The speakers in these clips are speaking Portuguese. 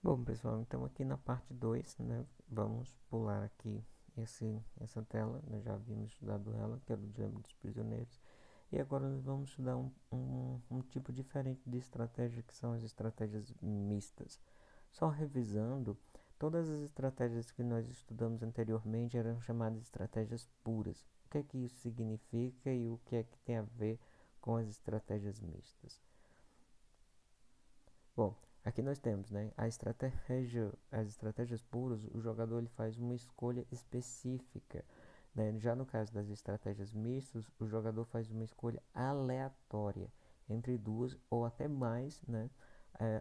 Bom, pessoal, então aqui na parte 2, né, vamos pular aqui essa tela. Nós já havíamos estudado ela, que era o dilema dos prisioneiros. E agora nós vamos estudar um tipo diferente de estratégia, que são as estratégias mistas. Só revisando, todas as estratégias que nós estudamos anteriormente eram chamadas de estratégias puras. O que é que isso significa e o que é que tem a ver com as estratégias mistas? Bom, aqui nós temos, né, as estratégias puras, o jogador ele faz uma escolha específica, né? Já no caso das estratégias mistas, o jogador faz uma escolha aleatória entre duas ou até mais, né,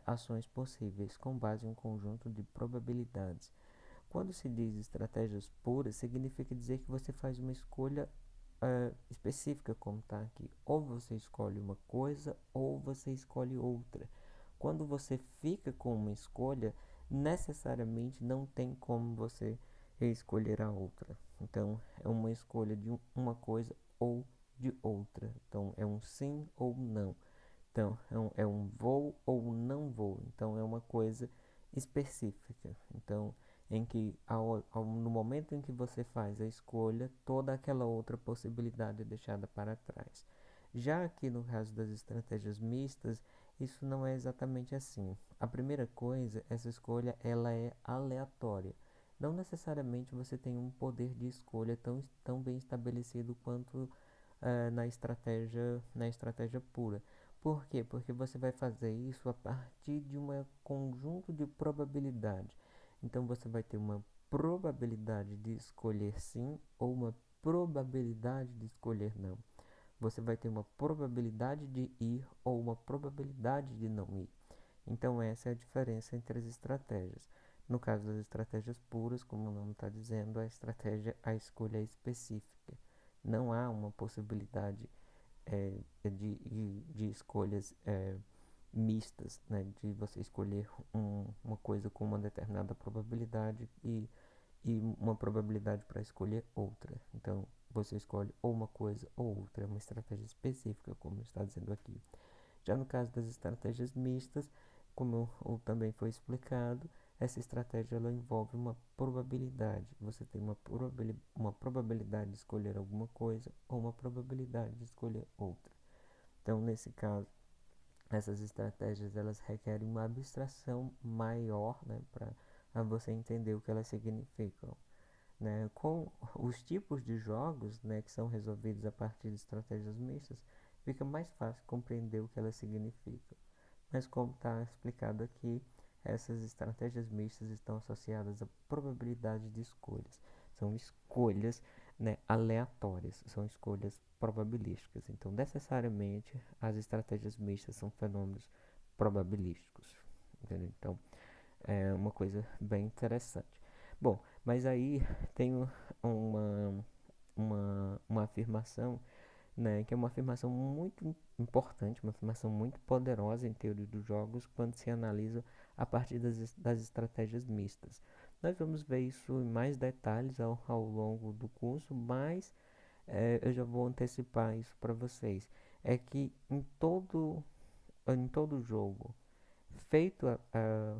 ações possíveis com base em um conjunto de probabilidades. Quando se diz estratégias puras, significa dizer que você faz uma escolha específica, como está aqui. Ou você escolhe uma coisa ou você escolhe outra. Quando você fica com uma escolha, necessariamente não tem como você escolher a outra. Então, é uma escolha de uma coisa ou de outra. Então, é um sim ou não. Então, é um vou ou não vou. Então, é uma coisa específica. Então, em que no momento em que você faz a escolha, toda aquela outra possibilidade é deixada para trás. Já aqui no caso das estratégias mistas, isso não é exatamente assim. A primeira coisa, essa escolha ela é aleatória. Não necessariamente você tem um poder de escolha tão bem estabelecido quanto na estratégia pura. Por quê? Porque você vai fazer isso a partir de um conjunto de probabilidade. Então você vai ter uma probabilidade de escolher sim ou uma probabilidade de escolher não. Você vai ter uma probabilidade de ir ou uma probabilidade de não ir. Então essa é a diferença entre as estratégias. No caso das estratégias puras, como o nome está dizendo, a escolha é específica. Não há uma possibilidade de escolhas mistas, né? De você escolher uma coisa com uma determinada probabilidade e uma probabilidade para escolher outra. Então, você escolhe ou uma coisa ou outra, é uma estratégia específica, como está dizendo aqui. Já no caso das estratégias mistas, como também foi explicado, essa estratégia ela envolve uma probabilidade. Você tem uma probabilidade de escolher alguma coisa ou uma probabilidade de escolher outra. Então, nesse caso, essas estratégias elas requerem uma abstração maior, né, para você entender o que elas significam. Né? Com os tipos de jogos, né, que são resolvidos a partir de estratégias mistas, fica mais fácil compreender o que elas significam. Mas como está explicado aqui, essas estratégias mistas estão associadas à probabilidade de escolhas. São escolhas, né, aleatórias, são escolhas probabilísticas. Então, necessariamente, as estratégias mistas são fenômenos probabilísticos. Entendeu? Então, é uma coisa bem interessante. Bom, mas aí tem uma afirmação, né, que é uma afirmação muito importante, uma afirmação muito poderosa em teoria dos jogos quando se analisa a partir das estratégias mistas. Nós vamos ver isso em mais detalhes ao longo do curso, mas eu já vou antecipar isso para vocês. É que em todo jogo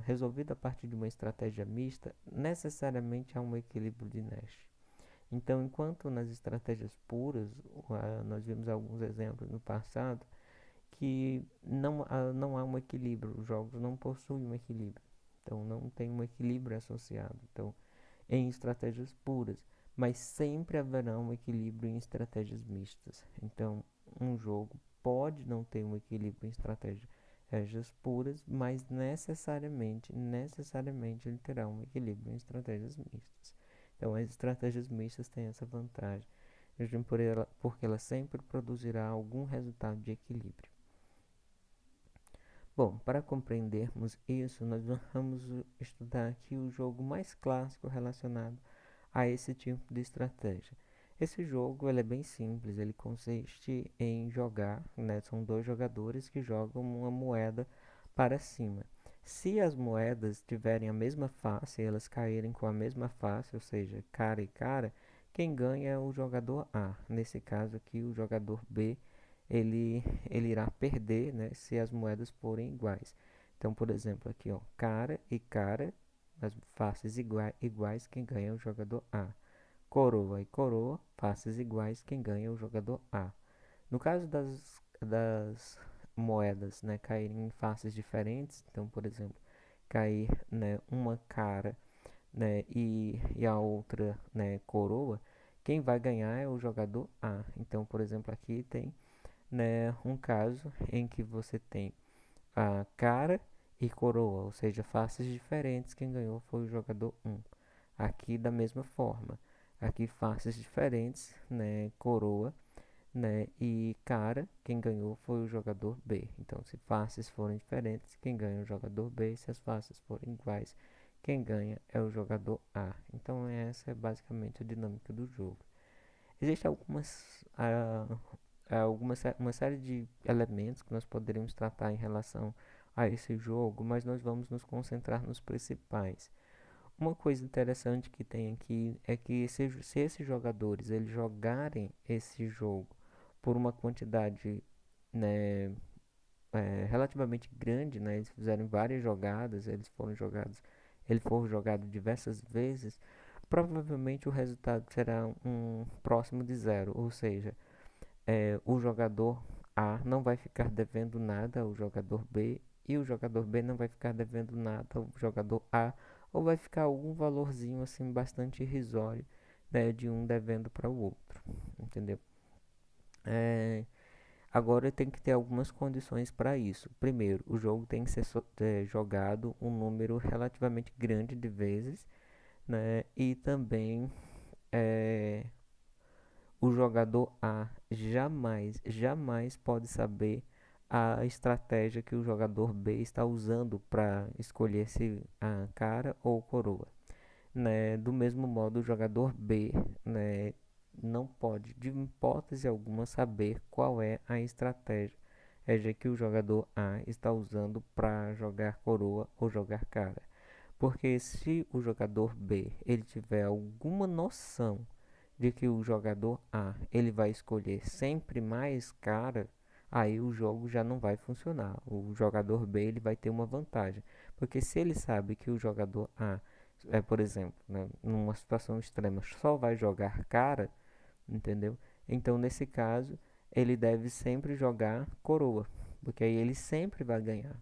resolvido a partir de uma estratégia mista, necessariamente há um equilíbrio de Nash. Então, enquanto nas estratégias puras, nós vimos alguns exemplos no passado, que não há um equilíbrio, os jogos não possuem um equilíbrio. Então, não tem um equilíbrio associado. Então, em estratégias puras, mas sempre haverá um equilíbrio em estratégias mistas. Então, um jogo pode não ter um equilíbrio em estratégias puras, mas necessariamente ele terá um equilíbrio em estratégias mistas. Então, as estratégias mistas têm essa vantagem, porque ela sempre produzirá algum resultado de equilíbrio. Bom, para compreendermos isso, nós vamos estudar aqui o jogo mais clássico relacionado a esse tipo de estratégia. Esse jogo ele é bem simples, ele consiste em jogar, né, são dois jogadores que jogam uma moeda para cima. Se as moedas tiverem a mesma face, elas caírem com a mesma face, ou seja, cara e cara, quem ganha é o jogador A. Nesse caso aqui, o jogador B ele irá perder, né, se as moedas forem iguais. Então, por exemplo, aqui, ó, cara e cara, as faces iguais, quem ganha é o jogador A. Coroa e coroa, faces iguais, quem ganha é o jogador A. No caso das moedas, né, caírem em faces diferentes, então, por exemplo, cair, né, uma cara, né, e a outra, né, coroa, quem vai ganhar é o jogador A. Então, por exemplo, aqui tem, né, um caso em que você tem a cara e coroa, ou seja, faces diferentes, quem ganhou foi o jogador 1. Aqui da mesma forma, aqui faces diferentes, né, coroa, né, e cara, quem ganhou foi o jogador B. Então, se faces forem diferentes, quem ganha é o jogador B. Se as faces forem iguais, quem ganha é o jogador A. Então, essa é basicamente a dinâmica do jogo. Existem uma série de elementos que nós poderíamos tratar em relação a esse jogo, mas nós vamos nos concentrar nos principais. Uma coisa interessante que tem aqui é que se esses jogadores eles jogarem esse jogo por uma quantidade, né, relativamente grande, né, eles fizeram várias jogadas, ele for jogado diversas vezes, provavelmente o resultado será um próximo de zero, ou seja, o jogador A não vai ficar devendo nada ao jogador B e o jogador B não vai ficar devendo nada ao jogador A, ou vai ficar algum valorzinho assim bastante irrisório, né, de um devendo para o outro, entendeu? É, agora tem que ter algumas condições para isso. Primeiro, o jogo tem que ser jogado um número relativamente grande de vezes, né, e também é, o jogador A jamais pode saber a estratégia que o jogador B está usando para escolher se a cara ou coroa, né? Do mesmo modo, o jogador B, né, não pode, de hipótese alguma, saber qual é a estratégia que o jogador A está usando para jogar coroa ou jogar cara. Porque se o jogador B ele tiver alguma noção de que o jogador A ele vai escolher sempre mais cara, aí o jogo já não vai funcionar. O jogador B ele vai ter uma vantagem, porque se ele sabe que o jogador A, por exemplo, né, numa situação extrema, só vai jogar cara, entendeu? Então nesse caso ele deve sempre jogar coroa, porque aí ele sempre vai ganhar.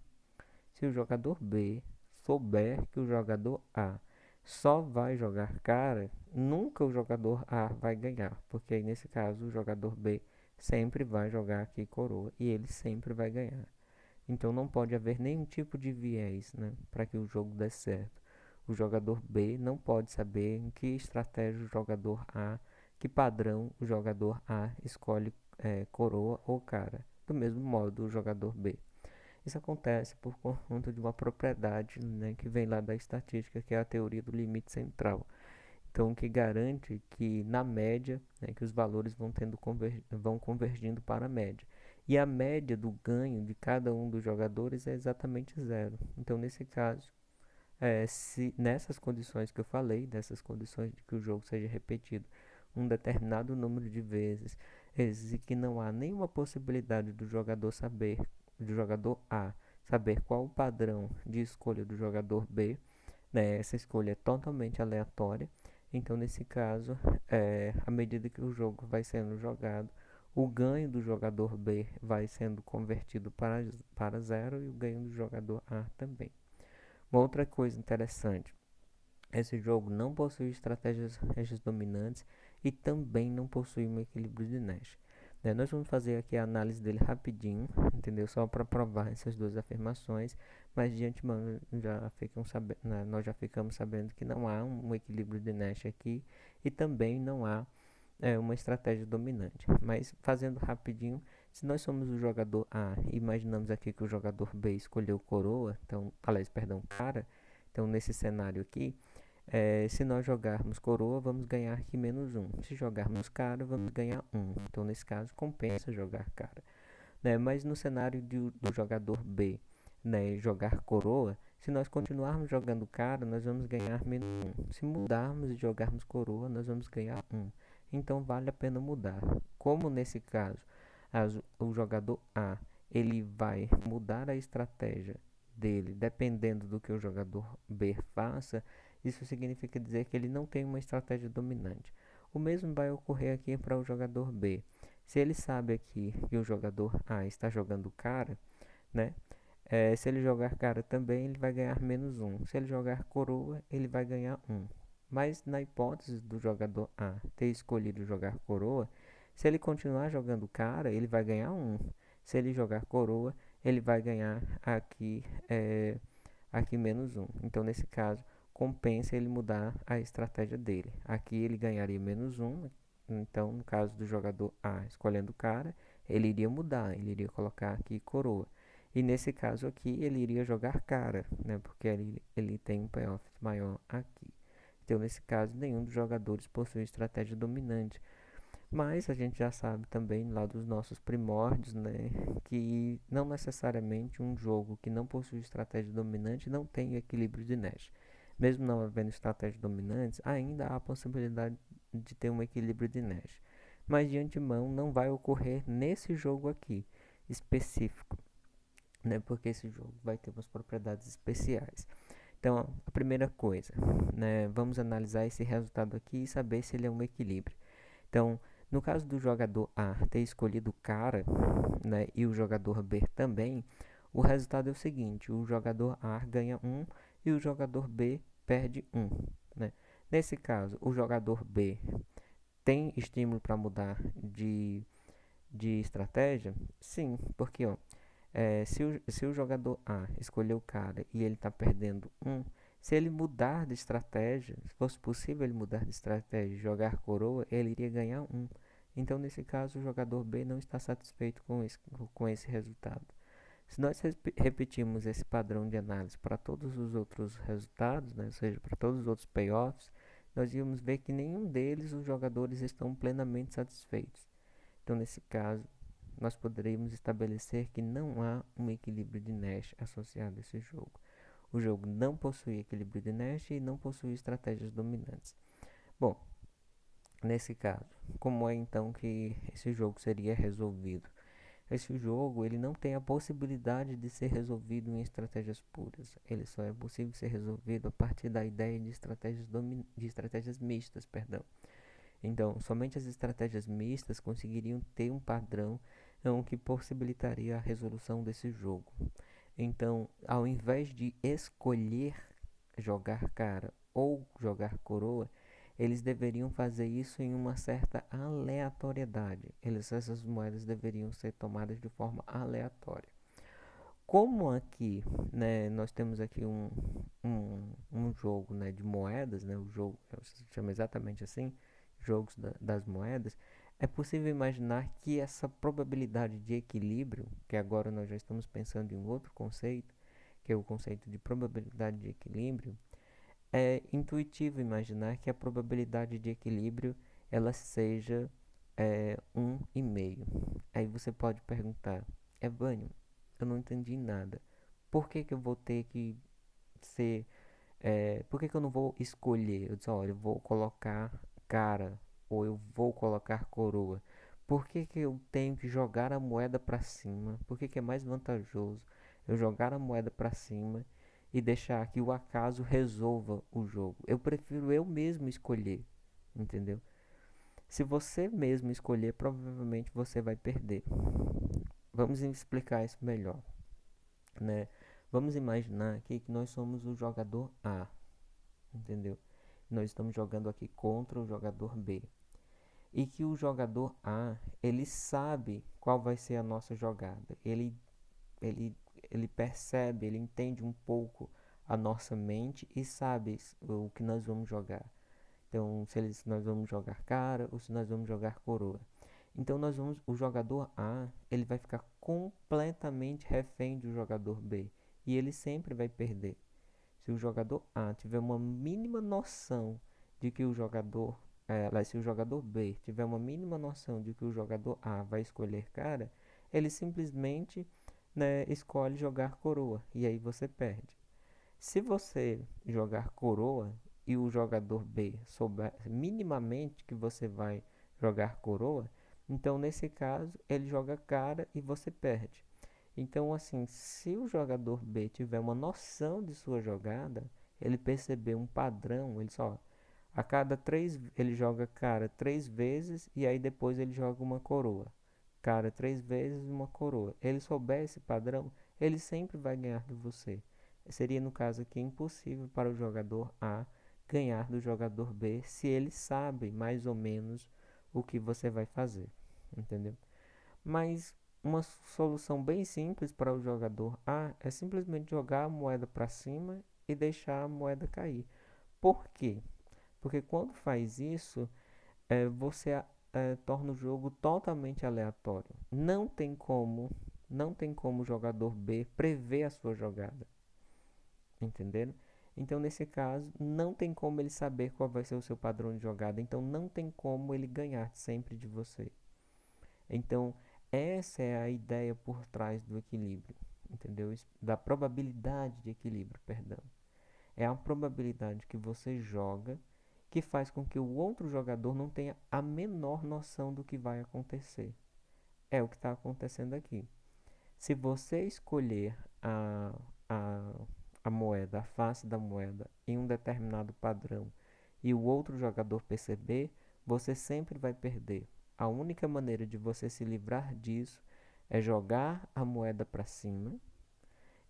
Se o jogador B souber que o jogador A só vai jogar cara, nunca o jogador A vai ganhar, porque aí nesse caso o jogador B sempre vai jogar aqui coroa e ele sempre vai ganhar. Então não pode haver nenhum tipo de viés, né, para que o jogo dê certo. O jogador B não pode saber em que estratégia o jogador A, que padrão o jogador A escolhe coroa ou cara. Do mesmo modo o jogador B. Isso acontece por conta de uma propriedade, né, que vem lá da estatística, que é a teoria do limite central. Então, que garante que na média, né, que os valores vão convergindo para a média. E a média do ganho de cada um dos jogadores é exatamente zero. Então, nesse caso, se nessas condições que eu falei, dessas condições de que o jogo seja repetido um determinado número de vezes, e que não há nenhuma possibilidade do jogador A saber qual o padrão de escolha do jogador B, né? Essa escolha é totalmente aleatória. Então, nesse caso, à medida que o jogo vai sendo jogado, o ganho do jogador B vai sendo convertido para zero e o ganho do jogador A também. Uma outra coisa interessante, esse jogo não possui estratégias dominantes e também não possui um equilíbrio de Nash. Né? Nós vamos fazer aqui a análise dele rapidinho, entendeu? Só para provar essas duas afirmações, mas de antemão nós já ficamos sabendo que não há um equilíbrio de Nash aqui e também não há uma estratégia dominante. Mas fazendo rapidinho, se nós somos o jogador A e imaginamos aqui que o jogador B escolheu coroa, então, aliás, perdão, cara, então nesse cenário aqui, se nós jogarmos coroa, vamos ganhar aqui menos um. Se jogarmos cara, vamos ganhar um. Então, nesse caso, compensa jogar cara. Né? Mas no cenário do jogador B, né, jogar coroa, se nós continuarmos jogando cara, nós vamos ganhar menos um. Se mudarmos e jogarmos coroa, nós vamos ganhar um. Então, vale a pena mudar. Como nesse caso, o jogador A ele vai mudar a estratégia dele, dependendo do que o jogador B faça, isso significa dizer que ele não tem uma estratégia dominante. O mesmo vai ocorrer aqui para o jogador B. Se ele sabe aqui que o jogador A está jogando cara, né? Se ele jogar cara também, ele vai ganhar -1. Se ele jogar coroa, ele vai ganhar 1. Mas na hipótese do jogador A ter escolhido jogar coroa, se ele continuar jogando cara, ele vai ganhar 1. Se ele jogar coroa, ele vai ganhar aqui -1. Então, nesse caso, compensa ele mudar a estratégia dele. Aqui ele ganharia -1. Então, no caso do jogador A escolhendo cara, ele iria mudar, ele iria colocar aqui coroa. E nesse caso aqui, ele iria jogar cara, né? Porque ele tem um payoff maior aqui. Então, nesse caso, nenhum dos jogadores possui estratégia dominante. Mas a gente já sabe também lá dos nossos primórdios, né, que não necessariamente um jogo que não possui estratégia dominante não tem equilíbrio de Nash. Mesmo não havendo estratégias dominantes, ainda há a possibilidade de ter um equilíbrio de Nash. Mas de antemão não vai ocorrer nesse jogo aqui específico, né, porque esse jogo vai ter umas propriedades especiais. Então, a primeira coisa, né, vamos analisar esse resultado aqui e saber se ele é um equilíbrio. Então, no caso do jogador A ter escolhido cara, né, e o jogador B também, o resultado é o seguinte: o jogador A ganha 1 e o jogador B perde 1. Né? Nesse caso, o jogador B tem estímulo para mudar de estratégia? Sim, porque ó, se o jogador A escolheu cara e ele está perdendo 1, se ele mudar de estratégia, se fosse possível ele mudar de estratégia e jogar coroa, ele iria ganhar 1. Então, nesse caso, o jogador B não está satisfeito com esse resultado. Se nós repetirmos esse padrão de análise para todos os outros resultados, né, ou seja, para todos os outros payoffs, nós íamos ver que nenhum deles os jogadores estão plenamente satisfeitos. Então, nesse caso, nós poderíamos estabelecer que não há um equilíbrio de Nash associado a esse jogo. O jogo não possui equilíbrio de Nash e não possui estratégias dominantes. Bom, nesse caso, como é então que esse jogo seria resolvido? Esse jogo ele não tem a possibilidade de ser resolvido em estratégias puras. Ele só é possível ser resolvido a partir da ideia de estratégias mistas, perdão. Então, somente as estratégias mistas conseguiriam ter um padrão que possibilitaria a resolução desse jogo. Então, ao invés de escolher jogar cara ou jogar coroa, eles deveriam fazer isso em uma certa aleatoriedade. Essas moedas deveriam ser tomadas de forma aleatória. Como aqui, né, nós temos aqui um jogo, né, de moedas, né, o jogo se chama exatamente assim, jogos das moedas, é possível imaginar que essa probabilidade de equilíbrio, que agora nós já estamos pensando em um outro conceito, que é o conceito de probabilidade de equilíbrio, é intuitivo imaginar que a probabilidade de equilíbrio ela seja 1,5. Aí você pode perguntar, Evânio, eu não entendi nada. Por que que eu vou ter que ser... por que que eu não vou escolher? Eu disse, olha, eu vou colocar cara ou eu vou colocar coroa. Por que que eu tenho que jogar a moeda para cima? Por que que é mais vantajoso eu jogar a moeda para cima e deixar que o acaso resolva o jogo? Eu prefiro eu mesmo escolher, entendeu? Se você mesmo escolher, provavelmente você vai perder. Vamos explicar isso melhor, né? Vamos imaginar aqui que nós somos o jogador A, entendeu? Nós estamos jogando aqui contra o jogador B. E que o jogador A, ele sabe qual vai ser a nossa jogada. Ele, ele percebe, ele entende um pouco a nossa mente e sabe o que nós vamos jogar. Então, se nós vamos jogar cara ou se nós vamos jogar coroa. Então, o jogador A, ele vai ficar completamente refém do jogador B. E ele sempre vai perder. Se o jogador A tiver uma mínima noção de que o jogador... se o jogador B tiver uma mínima noção de que o jogador A vai escolher cara, ele simplesmente, né, escolhe jogar coroa. E aí você perde. Se você jogar coroa e o jogador B souber minimamente que você vai jogar coroa, então nesse caso ele joga cara e você perde. Então, assim, se o jogador B tiver uma noção de sua jogada, ele perceber um padrão, ele só, a cada três, ele joga cara 3 vezes e aí depois ele joga uma coroa. Cara 3 vezes uma coroa. Ele souber esse padrão, ele sempre vai ganhar de você. Seria no caso aqui impossível para o jogador A ganhar do jogador B se ele sabe mais ou menos o que você vai fazer, entendeu? Mas uma solução bem simples para o jogador A é simplesmente jogar a moeda para cima e deixar a moeda cair. Por quê? Porque quando faz isso, você torna o jogo totalmente aleatório. Não tem como o jogador B prever a sua jogada, entenderam? Então, nesse caso, não tem como ele saber qual vai ser o seu padrão de jogada. Então, não tem como ele ganhar sempre de você. Então, essa é a ideia por trás do equilíbrio, entendeu? Da probabilidade de equilíbrio, perdão. É a probabilidade que você joga que faz com que o outro jogador não tenha a menor noção do que vai acontecer. É o que está acontecendo aqui. Se você escolher a, a moeda, a face da moeda, em um determinado padrão e o outro jogador perceber, você sempre vai perder. A única maneira de você se livrar disso é jogar a moeda para cima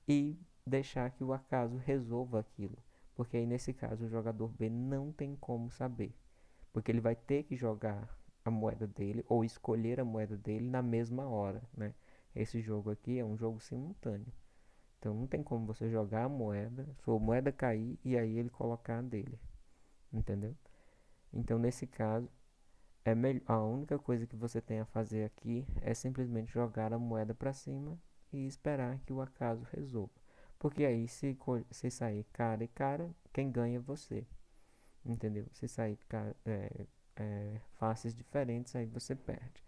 e deixar que o acaso resolva aquilo. Porque aí nesse caso o jogador B não tem como saber. Porque ele vai ter que jogar a moeda dele ou escolher a moeda dele na mesma hora, né? Esse jogo aqui é um jogo simultâneo. Então não tem como você jogar a moeda, sua moeda cair e aí ele colocar a dele, entendeu? Então nesse caso, a única coisa que você tem a fazer aqui é simplesmente jogar a moeda para cima e esperar que o acaso resolva. Porque aí se sair cara e cara, quem ganha é você, entendeu? Se sair faces diferentes, aí você perde.